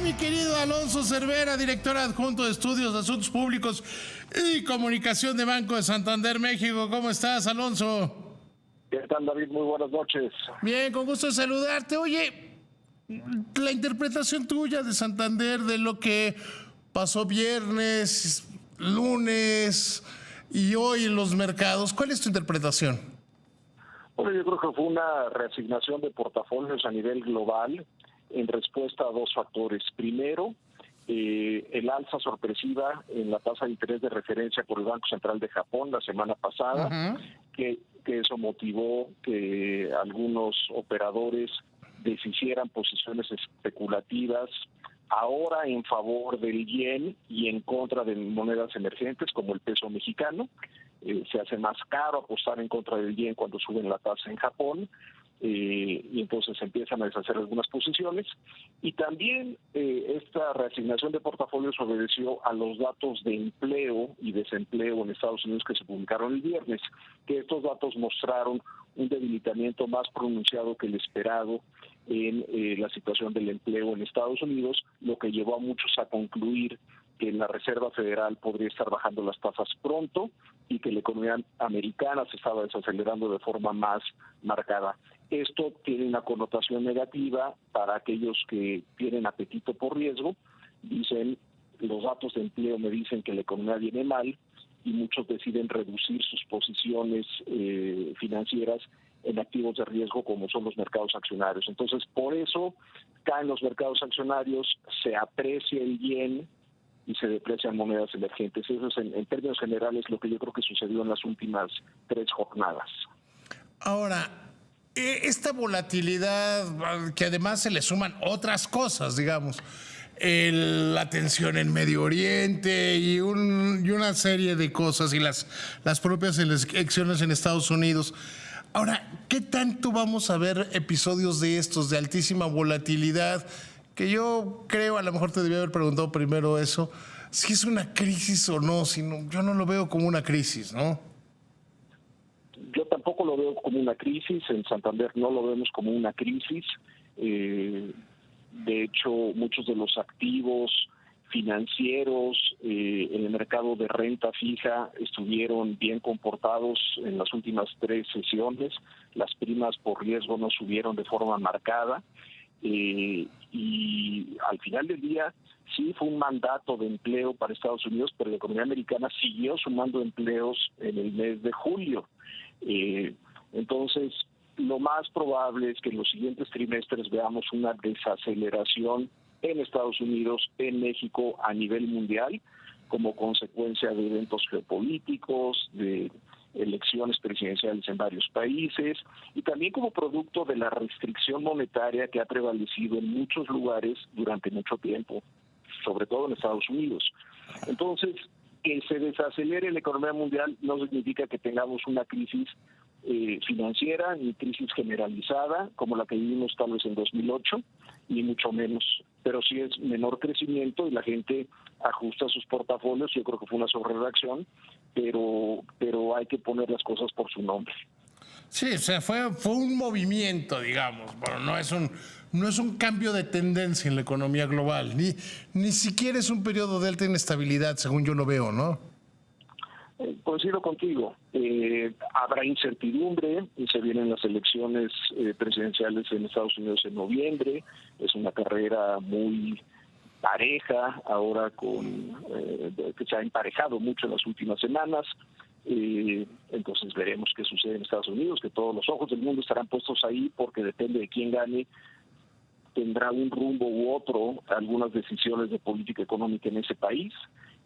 mi querido Alonso Cervera, director adjunto de Estudios de Asuntos Públicos y Comunicación de Banco de Santander, México. ¿Cómo estás, Alonso? ¿Qué tal, David? Muy buenas noches. Bien, con gusto de saludarte. Oye, la interpretación tuya de Santander, de lo que pasó viernes, lunes y hoy en los mercados, ¿cuál es tu interpretación? Bueno, yo creo que fue una reasignación de portafolios a nivel global en respuesta a dos factores. Primero, el alza sorpresiva en la tasa de interés de referencia por el Banco Central de Japón la semana pasada, que eso motivó que algunos operadores deshicieran posiciones especulativas ahora en favor del yen y en contra de monedas emergentes como el peso mexicano. Se hace más caro apostar en contra del yen cuando suben la tasa en Japón. Y entonces empiezan a deshacer algunas posiciones, y también esta reasignación de portafolios obedeció a los datos de empleo y desempleo en Estados Unidos que se publicaron el viernes, que estos datos mostraron un debilitamiento más pronunciado que el esperado en la situación del empleo en Estados Unidos, lo que llevó a muchos a concluir que la Reserva Federal podría estar bajando las tasas pronto y que la economía americana se estaba desacelerando de forma más marcada. Esto tiene una connotación negativa para aquellos que tienen apetito por riesgo. Dicen, los datos de empleo me dicen que la economía viene mal, y muchos deciden reducir sus posiciones financieras en activos de riesgo como son los mercados accionarios. Entonces, por eso caen los mercados accionarios, se aprecia el yen y se deprecian monedas emergentes. Eso es, en términos generales, lo que yo creo que sucedió en las últimas 3 jornadas. Ahora, esta volatilidad, que además se le suman otras cosas, digamos, la tensión en Medio Oriente y una serie de cosas, y las propias elecciones en Estados Unidos. Ahora, ¿qué tanto vamos a ver episodios de estos, de altísima volatilidad? Que yo creo, a lo mejor te debía haber preguntado primero eso, si es una crisis o no, yo no lo veo como una crisis, ¿no? Yo tampoco lo veo como una crisis, en Santander no lo vemos como una crisis. De hecho, muchos de los activos financieros en el mercado de renta fija estuvieron bien comportados en las últimas 3 sesiones. Las primas por riesgo no subieron de forma marcada. Y al final del día sí fue un mandato de empleo para Estados Unidos, pero la economía americana siguió sumando empleos en el mes de julio. Entonces, lo más probable es que en los siguientes trimestres veamos una desaceleración en Estados Unidos, en México, a nivel mundial, como consecuencia de eventos geopolíticos, de elecciones presidenciales en varios países, y también como producto de la restricción monetaria que ha prevalecido en muchos lugares durante mucho tiempo, sobre todo en Estados Unidos. Entonces, que se desacelere la economía mundial no significa que tengamos una crisis financiera ni crisis generalizada como la que vivimos tal vez en 2008, ni mucho menos, pero sí es menor crecimiento y la gente ajusta sus portafolios. Yo creo que fue una sobrereacción, pero hay que poner las cosas por su nombre. Sí, o sea, fue un movimiento, digamos. Bueno, no es un cambio de tendencia en la economía global, ni siquiera es un periodo de alta inestabilidad, según yo lo veo, ¿no? Coincido contigo. Habrá incertidumbre, y se vienen las elecciones presidenciales en Estados Unidos en noviembre. Es una carrera muy pareja, ahora que se ha emparejado mucho en las últimas semanas. Entonces veremos qué sucede en Estados Unidos, que todos los ojos del mundo estarán puestos ahí, porque depende de quién gane, tendrá un rumbo u otro algunas decisiones de política económica en ese país,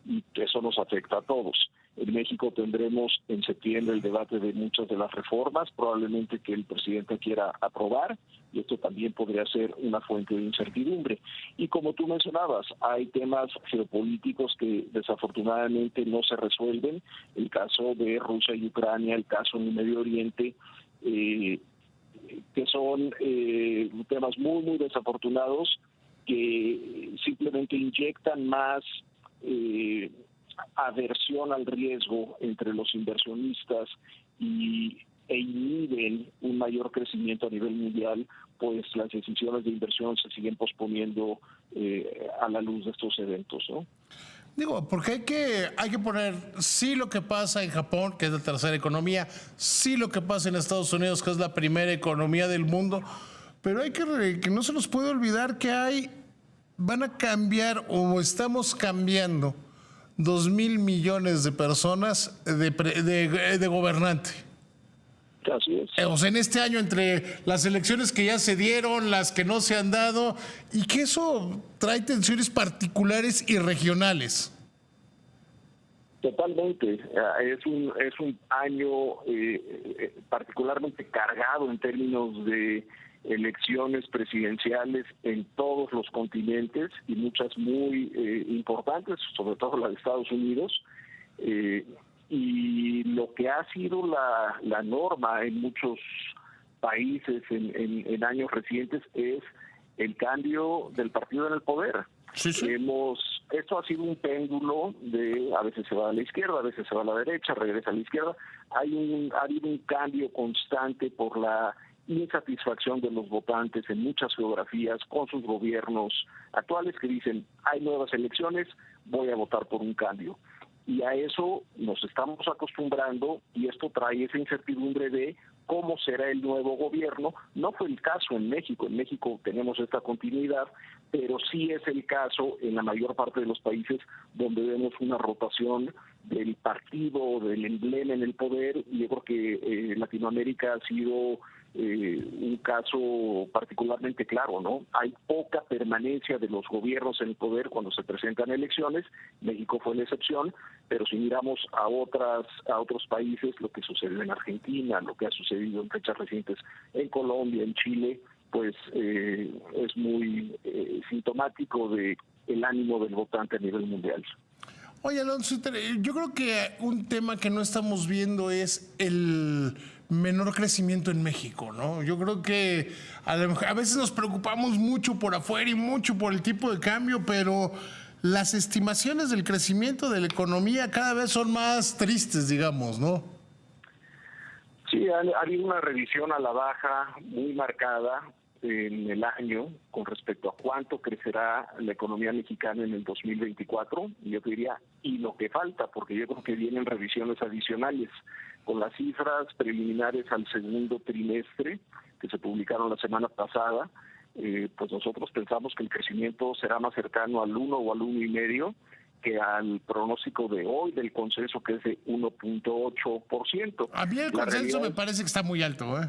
y eso nos afecta a todos. En México tendremos en septiembre el debate de muchas de las reformas, probablemente que el presidente quiera aprobar, y esto también podría ser una fuente de incertidumbre. Y como tú mencionabas, hay temas geopolíticos que desafortunadamente no se resuelven, el caso de Rusia y Ucrania, el caso en el Medio Oriente, que son temas muy, muy desafortunados, que simplemente inyectan más aversión al riesgo entre los inversionistas e inhiben un mayor crecimiento a nivel mundial, pues las decisiones de inversión se siguen posponiendo a la luz de estos eventos, ¿no? Digo, porque hay que poner sí lo que pasa en Japón, que es la tercera economía, sí lo que pasa en Estados Unidos, que es la primera economía del mundo, pero hay que no se nos puede olvidar que van a cambiar o estamos cambiando 2.000 millones de personas de gobernante. Así es. O sea, en este año, entre las elecciones que ya se dieron, las que no se han dado, y que eso trae tensiones particulares y regionales. Totalmente. Es un año particularmente cargado en términos de elecciones presidenciales en todos los continentes y muchas muy importantes, sobre todo la de Estados Unidos. Y lo que ha sido la norma en muchos países en años recientes es el cambio del partido en el poder. Sí, sí. Esto ha sido un péndulo de a veces se va a la izquierda, a veces se va a la derecha, regresa a la izquierda. Ha habido un cambio constante por la insatisfacción de los votantes en muchas geografías con sus gobiernos actuales que dicen hay nuevas elecciones, voy a votar por un cambio. Y a eso nos estamos acostumbrando y esto trae esa incertidumbre de cómo será el nuevo gobierno. No fue el caso en México tenemos esta continuidad, pero sí es el caso en la mayor parte de los países donde vemos una rotación del partido, del emblema en el poder, y yo creo que Latinoamérica ha sido un caso particularmente claro, ¿no? Hay poca permanencia de los gobiernos en el poder cuando se presentan elecciones. México fue la excepción, pero si miramos a otros países, lo que sucedió en Argentina, lo que ha sucedido en fechas recientes en Colombia, en Chile, pues es muy sintomático de el ánimo del votante a nivel mundial. Oye, Alonso, yo creo que un tema que no estamos viendo es el menor crecimiento en México, ¿no? Yo creo que a veces nos preocupamos mucho por afuera y mucho por el tipo de cambio, pero las estimaciones del crecimiento de la economía cada vez son más tristes, digamos, ¿no? Sí, ha habido una revisión a la baja muy marcada en el año con respecto a cuánto crecerá la economía mexicana en el 2024, y yo te diría, y lo que falta, porque yo creo que vienen revisiones adicionales. Con las cifras preliminares al segundo trimestre que se publicaron la semana pasada, pues nosotros pensamos que el crecimiento será más cercano al 1 o al 1,5%, que al pronóstico de hoy del consenso, que es de 1.8%. A mí el consenso me parece que está muy alto, ¿eh?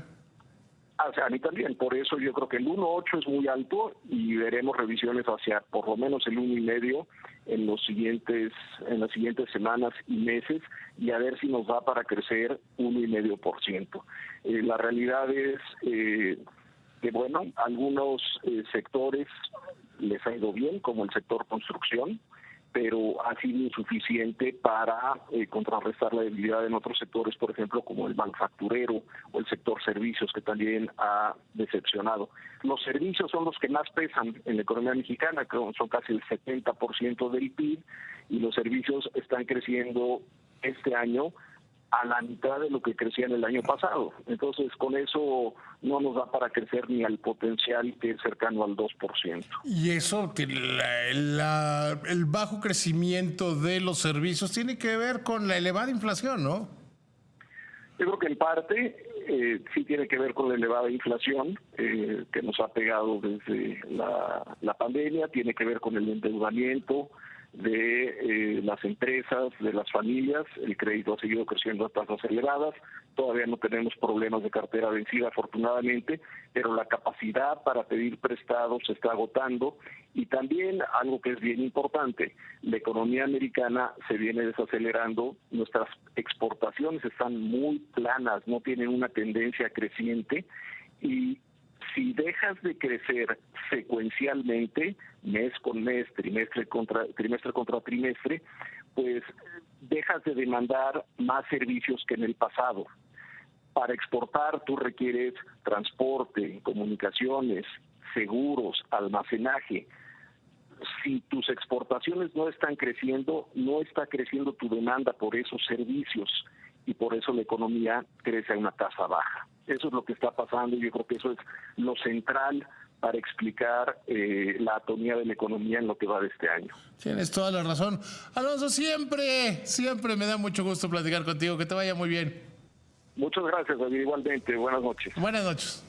O sea, a mí también, por eso yo creo que el 1.8 es muy alto y veremos revisiones hacia por lo menos el 1,5% en las siguientes semanas y meses, y a ver si nos da para crecer 1,5%. La realidad es que, bueno, algunos sectores les ha ido bien, como el sector construcción, pero ha sido insuficiente para contrarrestar la debilidad en otros sectores, por ejemplo, como el manufacturero o el sector servicios, que también ha decepcionado. Los servicios son los que más pesan en la economía mexicana, que son casi el 70% del PIB, y los servicios están creciendo este año a la mitad de lo que crecían el año pasado. Entonces, con eso no nos da para crecer ni al potencial, que es cercano al 2%. Y eso, el bajo crecimiento de los servicios tiene que ver con la elevada inflación, ¿no? Yo creo que en parte sí tiene que ver con la elevada inflación que nos ha pegado desde la pandemia, tiene que ver con el endeudamiento de las empresas, de las familias. El crédito ha seguido creciendo a tasas elevadas. Todavía no tenemos problemas de cartera vencida, afortunadamente, pero la capacidad para pedir prestados se está agotando. Y también algo que es bien importante, la economía americana se viene desacelerando, nuestras exportaciones están muy planas, no tienen una tendencia creciente, y si dejas de crecer secuencialmente, mes con mes, trimestre contra trimestre, pues dejas de demandar más servicios que en el pasado. Para exportar tú requieres transporte, comunicaciones, seguros, almacenaje. Si tus exportaciones no están creciendo, no está creciendo tu demanda por esos servicios. y por eso la economía crece a una tasa baja. Eso es lo que está pasando y yo creo que eso es lo central para explicar la atonía de la economía en lo que va de este año. Tienes toda la razón. Alonso, siempre me da mucho gusto platicar contigo. Que te vaya muy bien. Muchas gracias, David. Igualmente. Buenas noches. Buenas noches.